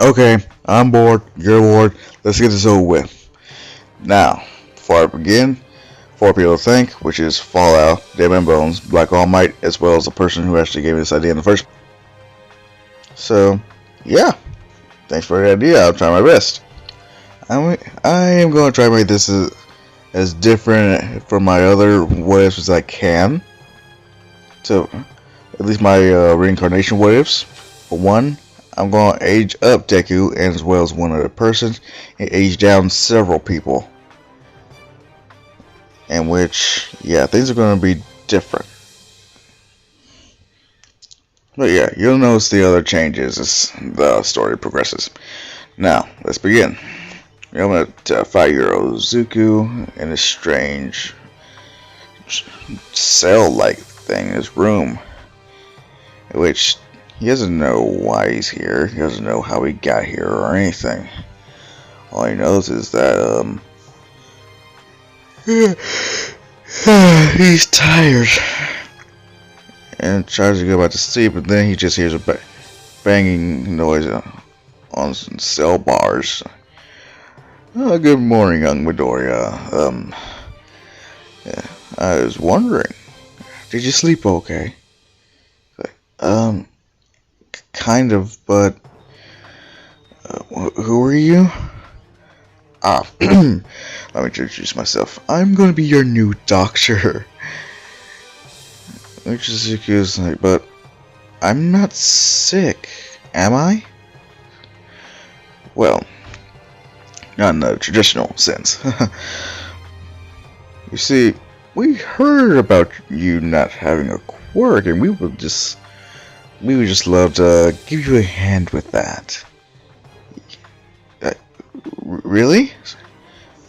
Okay, I'm bored. You're bored. Let's get this over with. Now, before I begin, four people to thank, which is Fallout, deadmanbones, Black All Might, as well as the person who actually gave me this idea in the first. So, yeah, thanks for the idea. I'll try my best. I am going to try to make this as different from my other what ifs as I can. So, at least my reincarnation what ifs. For one, I'm going to age up Deku as well as one other person and age down several people. In which, yeah, things are going to be different. But yeah, you'll notice the other changes as the story progresses. Now, let's begin. I'm going to fight Zuku in a strange cell-like thing in his room. In which he doesn't know why he's here. He doesn't know how he got here or anything. All he knows is that, he's tired. And tries to go back to sleep, but then he just hears a banging noise on some cell bars. Good morning, young Midoriya. Yeah, I was wondering, did you sleep okay? Kind of, but who are you? Let me introduce myself. I'm gonna be your new doctor. Which is like, but I'm not sick, am I? Well, not in the traditional sense. You see, we heard about you not having a quirk, and we would just love to give you a hand with that. Really?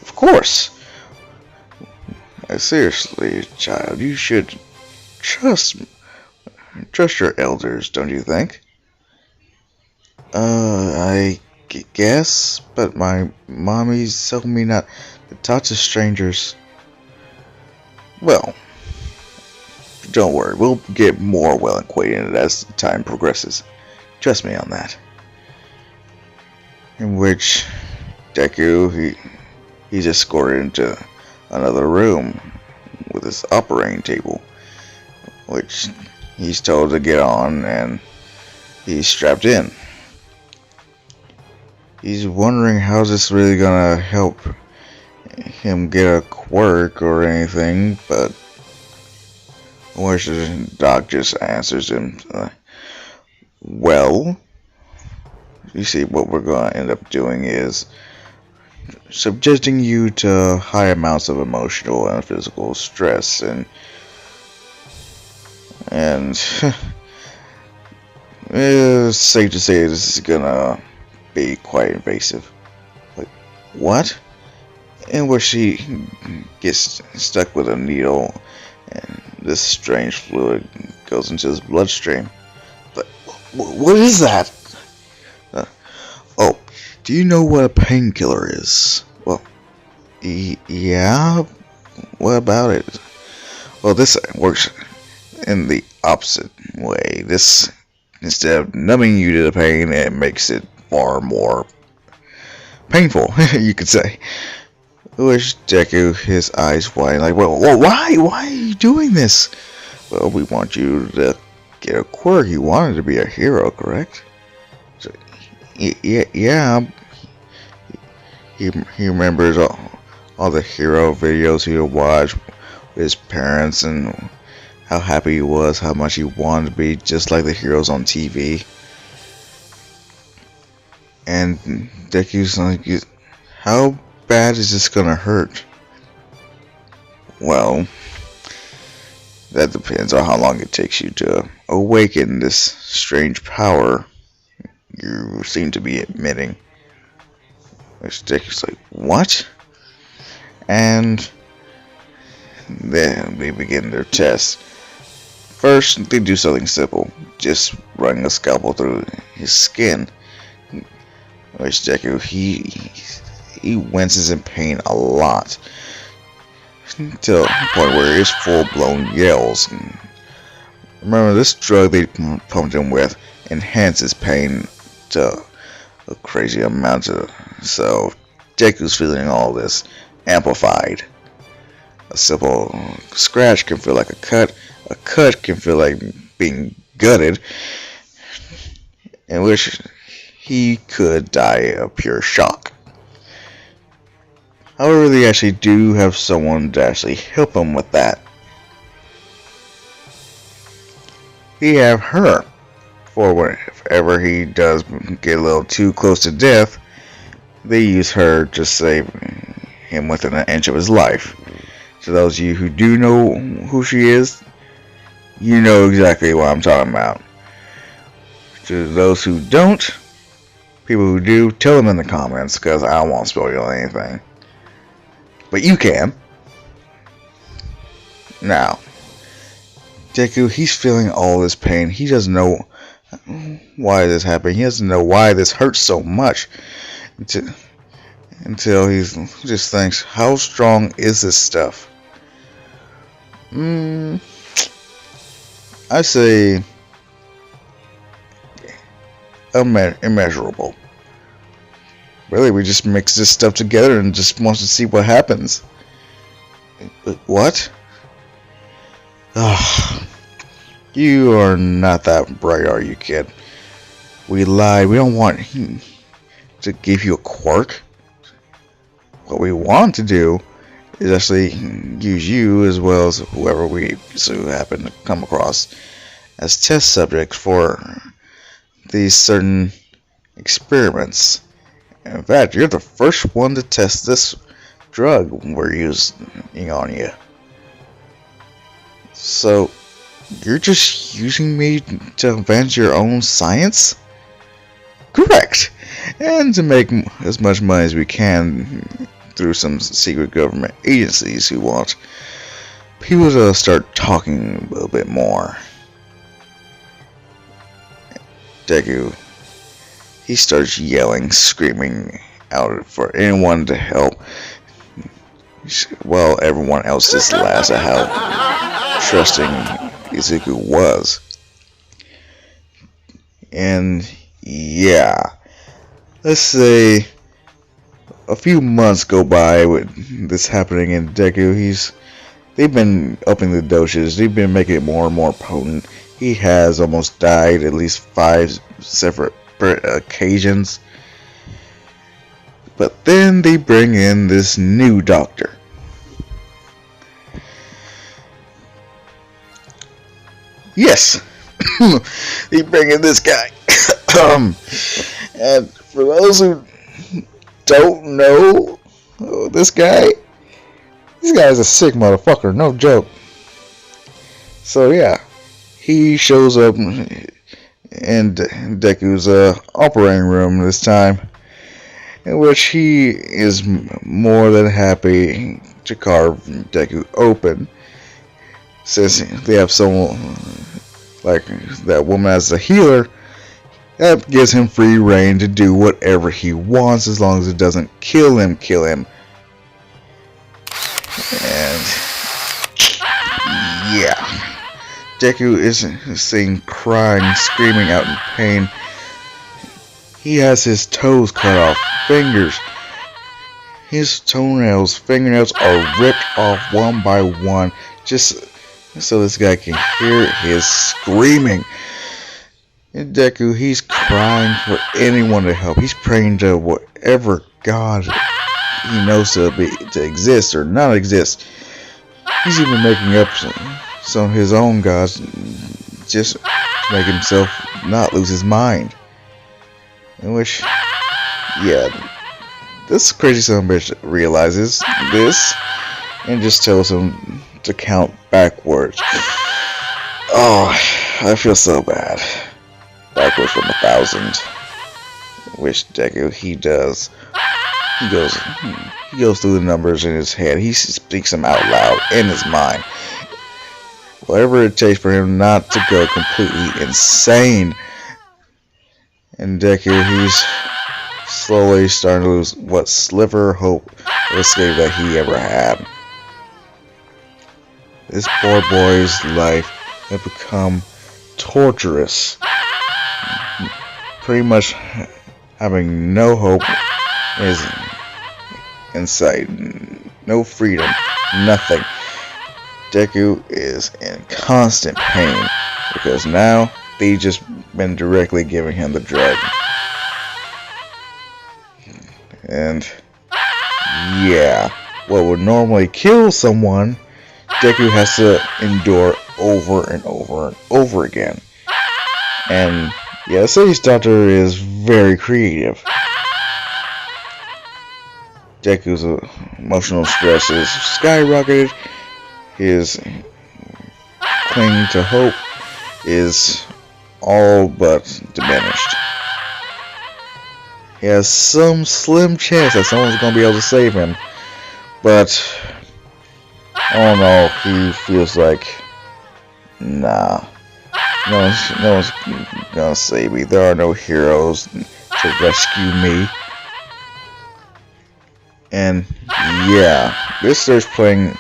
Of course. Seriously, child, you should trust your elders, don't you think? I guess, but my mommy's told me not to talk to strangers. Well, don't worry, we'll get more well acquainted as time progresses. Trust me on that. In which Deku, he's escorted into another room with his operating table, which he's told to get on, and he's strapped in. He's wondering how's this really gonna help him get a quirk or anything, but the Doc just answers him, well, you see, what we're gonna end up doing is subjecting you to high amounts of emotional and physical stress, and it's safe to say this is gonna be quite invasive. Like, what? In which she gets stuck with a needle, and this strange fluid goes into his bloodstream. But what is that? Oh, do you know what a painkiller is? Well, yeah. What about it? Well, this works in the opposite way. This, instead of numbing you to the pain, it makes it far more painful, you could say. Which Deku, his eyes wide, like, well, why are you doing this? Well, we want you to get a quirk. You wanted to be a hero, correct? So, yeah. He remembers all the hero videos he would watch with his parents, and how happy he was, how much he wanted to be just like the heroes on TV. And Deku's like, how bad is this gonna hurt? Well, that depends on how long it takes you to awaken this strange power you seem to be admitting. Which Deku's like, what? And then they begin their test. First, they do something simple, just running a scalpel through his skin. Which Deku, he winces in pain a lot, to the point where his full-blown yells. Remember, this drug they pumped him with enhances pain to a crazy amount of. So Deku's feeling all this amplified. A simple scratch can feel like a cut. A cut can feel like being gutted, in which he could die of pure shock. However, they actually do have someone to actually help him with that. He have her for whenever he does get a little too close to death. They use her to save him within an inch of his life. To those of you who do know who she is, you know exactly what I'm talking about. To those who don't, people who do, tell them in the comments, because I don't want to spoil anything. But you can. Now, Deku, he's feeling all this pain. He doesn't know why this happened. He doesn't know why this hurts so much. Until he just thinks, how strong is this stuff? I say immeasurable. Really, we just mix this stuff together and just wants to see what happens. What? You are not that bright, are you, kid? We lied. We don't want to give you a quirk. What we want to do is actually use you as well as whoever we so happen to come across as test subjects for these certain experiments. In fact, you're the first one to test this drug we're using on you. So, you're just using me to advance your own science? Correct. And to make as much money as we can through some secret government agencies who want people to start talking a little bit more. Deku, he starts yelling, screaming out for anyone to help, while everyone else just laughs at how trusting Izuku was. And yeah, let's say a few months go by with this happening in Deku. They've been upping the doses. They've been making it more and more potent. He has almost died at least 5 separate occasions. But then they bring in this new doctor. Yes, they bring in this guy. And for those who don't know this guy's a sick motherfucker, no joke. So yeah, he shows up in Deku's operating room this time, in which he is more than happy to carve Deku open, since they have someone like that woman as a healer. That gives him free reign to do whatever he wants as long as it doesn't kill him. And yeah, Deku is seen crying, screaming out in pain. He has his toes cut off, his fingernails are ripped off one by one, just so this guy can hear his screaming. And Deku, he's crying for anyone to help. He's praying to whatever god he knows to exist or not exist. He's even making up some of his own gods just to make himself not lose his mind. In which, yeah, this crazy son of a bitch realizes this and just tells him to count backwards. Oh, I feel so bad. Backwards from 1,000. Which Deku, he does. He goes through the numbers in his head. He speaks them out loud in his mind. Whatever it takes for him not to go completely insane. And Deku, he's slowly starting to lose what sliver of hope of escape that he ever had. This poor boy's life had become torturous. Pretty much having no hope is in sight, no freedom, nothing. Deku is in constant pain because now they just been directly giving him the drug. And yeah, what would normally kill someone, Deku has to endure over and over and over again. And yeah, Say's doctor is very creative. Deku's emotional stress is skyrocketed. His clinging to hope is all but diminished. He has some slim chance that someone's going to be able to save him, but all in all, he feels like, nah, no one's gonna save me. There are no heroes to rescue me. And yeah, this starts playing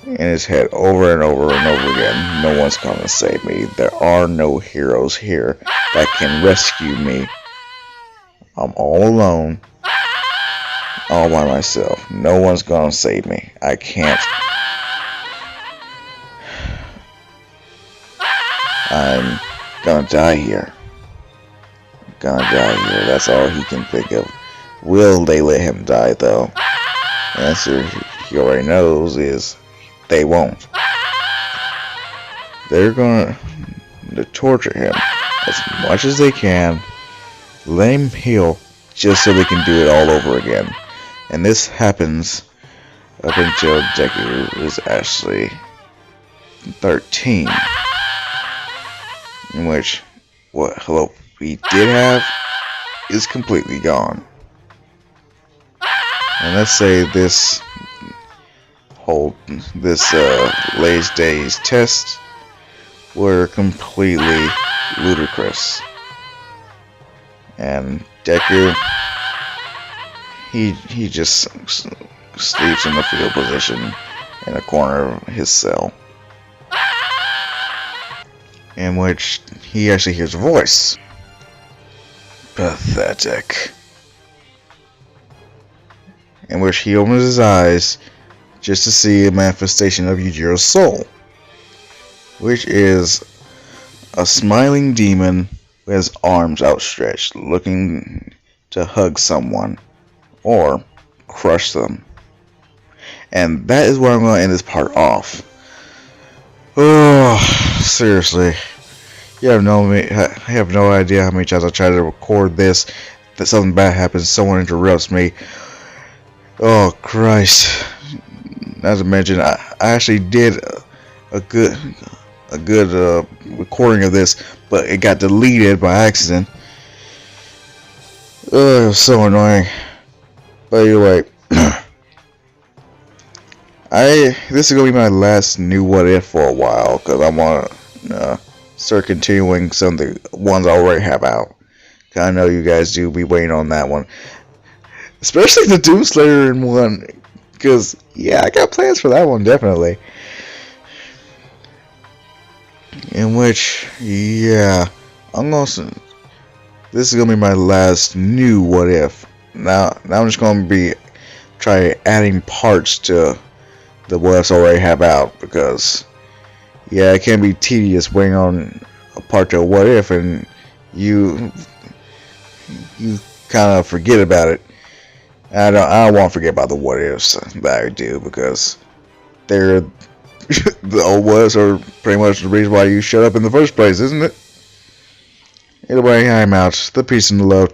in his head over and over and over again. No one's gonna save me. There are no heroes here that can rescue me. I'm all alone, all by myself. No one's gonna save me. I can't. I'm gonna die here. I'm gonna die here. That's all he can think of. Will they let him die, though? The answer he already knows is they won't. They're gonna torture him as much as they can, let him heal, just so they can do it all over again. And this happens up until Deku is actually 13. In which what hope we did have is completely gone. And let's say this latest day's tests were completely ludicrous. And Deku, he just sleeps in the fetal position in a corner of his cell, in which he actually hears a voice. Pathetic. In which he opens his eyes just to see a manifestation of Yujiro's soul, which is a smiling demon with his arms outstretched, looking to hug someone or crush them. And that is where I'm going to end this part off. Oh, seriously. I have no idea how many times I try to record this, that something bad happens, someone interrupts me. Oh, Christ. Not to mention, I actually did a good recording of this, but it got deleted by accident. Oh, it was so annoying. But anyway, this is gonna be my last new what if for a while, because I want to start continuing some of the ones I already have out. I know you guys do be waiting on that one, especially the Doomslayer one, because yeah, I got plans for that one definitely. In which, yeah, this is gonna be my last new what if. Now I'm just gonna try adding parts to the what ifs I already have out, because yeah, it can be tedious waiting on a part to a what if and you kind of forget about it. I don't want to forget about the what ifs that I do, because they're the old what ifs are pretty much the reason why you shut up in the first place, isn't it? Anyway, I'm out. The peace and the love.